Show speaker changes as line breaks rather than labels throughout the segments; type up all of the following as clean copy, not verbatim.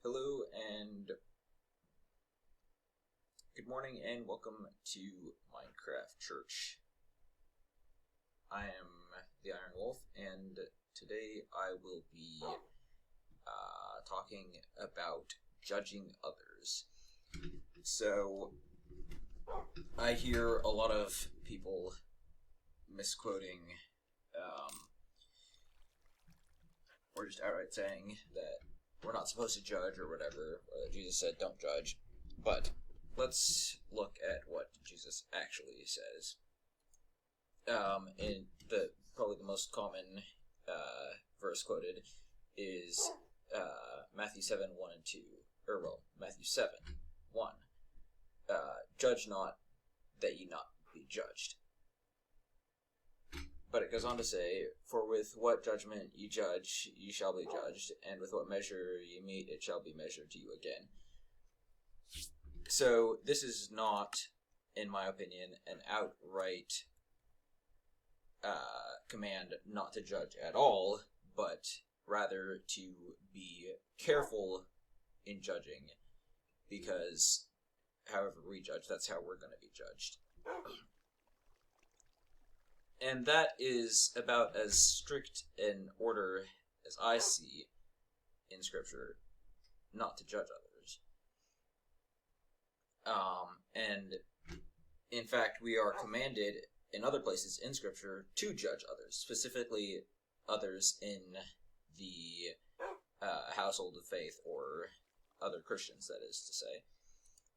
Hello and good morning and welcome to Minecraft Church. I am the Iron Wolf and today I will be talking about judging others. So I hear a lot of people misquoting or just outright saying that we're not supposed to judge or whatever. Jesus said don't judge. But let's look at what Jesus actually says. In probably the most common verse quoted is Matthew 7, 1 and 2. Matthew 7, 1. Judge not, that ye not be judged. But it goes on to say, for with what judgment ye judge, ye shall be judged, and with what measure ye mete, it shall be measured to you again. So this is not, in my opinion, an outright command not to judge at all, but rather to be careful in judging, because however we judge, that's how we're going to be judged. And that is about as strict an order as I see in Scripture, not to judge others. And in fact, we are commanded in other places in Scripture to judge others, specifically others in the household of faith, or other Christians, that is to say.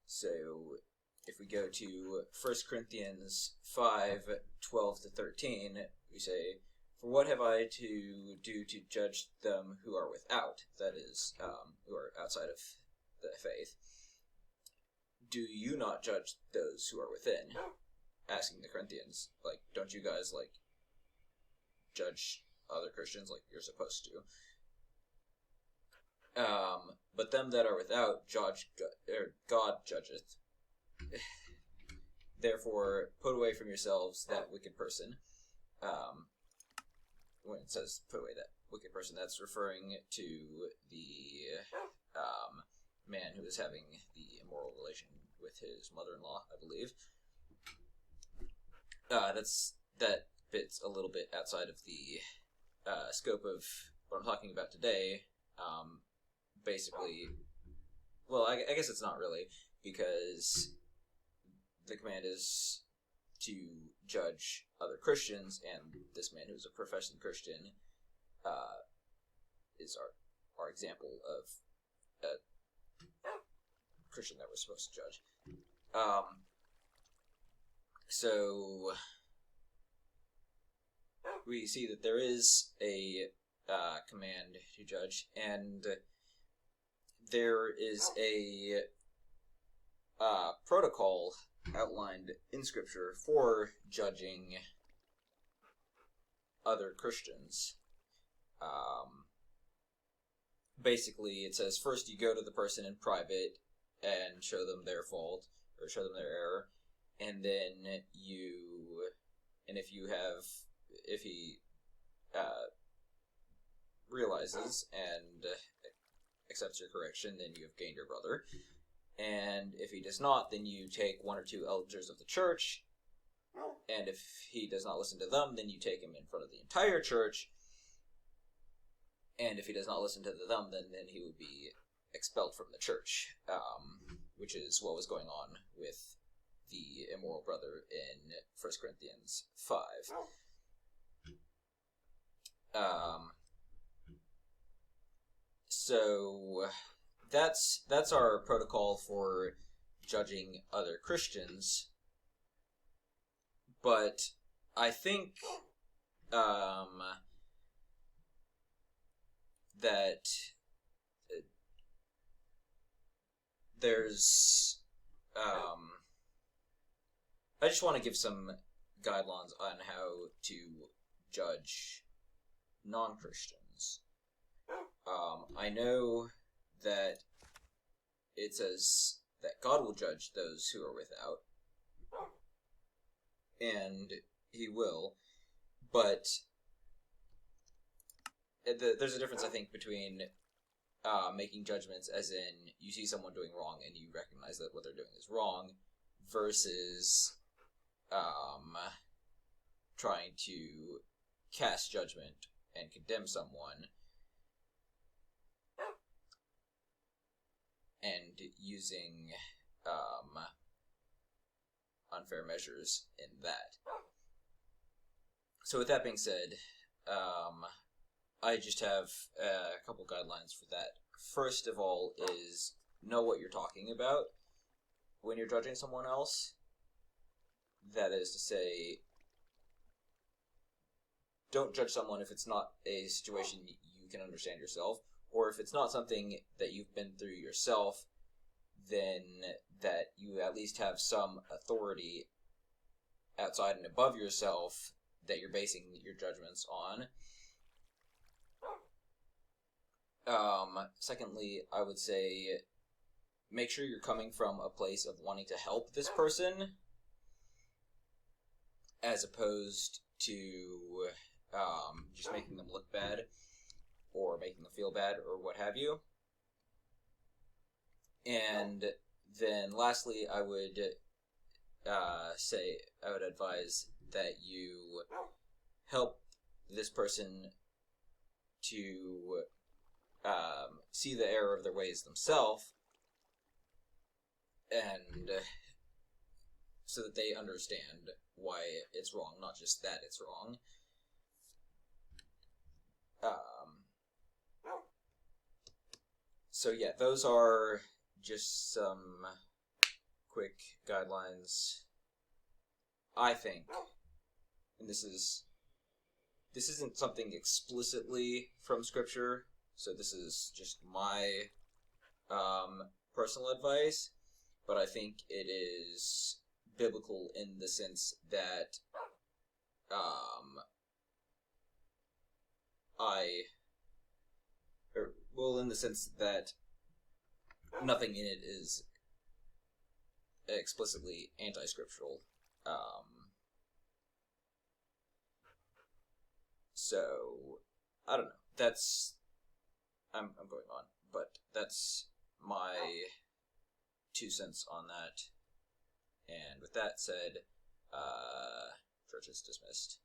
So if we go to 1 Corinthians 5, 12 to 13, we say, for what have I to do to judge them who are without, that is, who are outside of the faith? Do you not judge those who are within? Asking the Corinthians, don't you guys, judge other Christians like you're supposed to? But them that are without, God judgeth. Therefore, put away from yourselves that wicked person. When it says put away that wicked person, that's referring to the man who is having the immoral relation with his mother-in-law, I believe. That fits a little bit outside of the scope of what I'm talking about today. Basically, well, I guess it's not really, because the command is to judge other Christians, and this man who's a professing Christian is our example of a Christian that we're supposed to judge. So we see that there is a command to judge, and there is a protocol outlined in Scripture for judging other Christians. Basically, it says first you go to the person in private and show them their fault, or show them their error, and then if he realizes and accepts your correction, then you have gained your brother. And if he does not, then you take one or two elders of the church, and if he does not listen to them, then you take him in front of the entire church, and if he does not listen to them, then he would be expelled from the church, which is what was going on with the immoral brother in 1 Corinthians 5. So that's our protocol for judging other Christians, but I think that there's I just want to give some guidelines on how to judge non-Christians. I know that it says that God will judge those who are without, and he will, but there's a difference, I think, between making judgments as in you see someone doing wrong and you recognize that what they're doing is wrong, versus trying to cast judgment and condemn someone and using unfair measures in that. So with that being said, I just have a couple guidelines for that. First of all is know what you're talking about when you're judging someone else. That is to say, don't judge someone if it's not a situation you can understand yourself, or if it's not something that you've been through yourself, then that you at least have some authority outside and above yourself that you're basing your judgments on. Secondly, I would say make sure you're coming from a place of wanting to help this person, as opposed to just making them look bad or making them feel bad or what have you. And then lastly, I would advise that you help this person to see the error of their ways themselves, and so that they understand why it's wrong, not just that it's wrong. So yeah, those are just some quick guidelines, I think, and this isn't something explicitly from Scripture, so this is just my personal advice, but I think it is biblical in the sense that in the sense that nothing in it is explicitly anti-scriptural. So I don't know. I'm going on, but that's my 2 cents on that. And with that said, church is dismissed.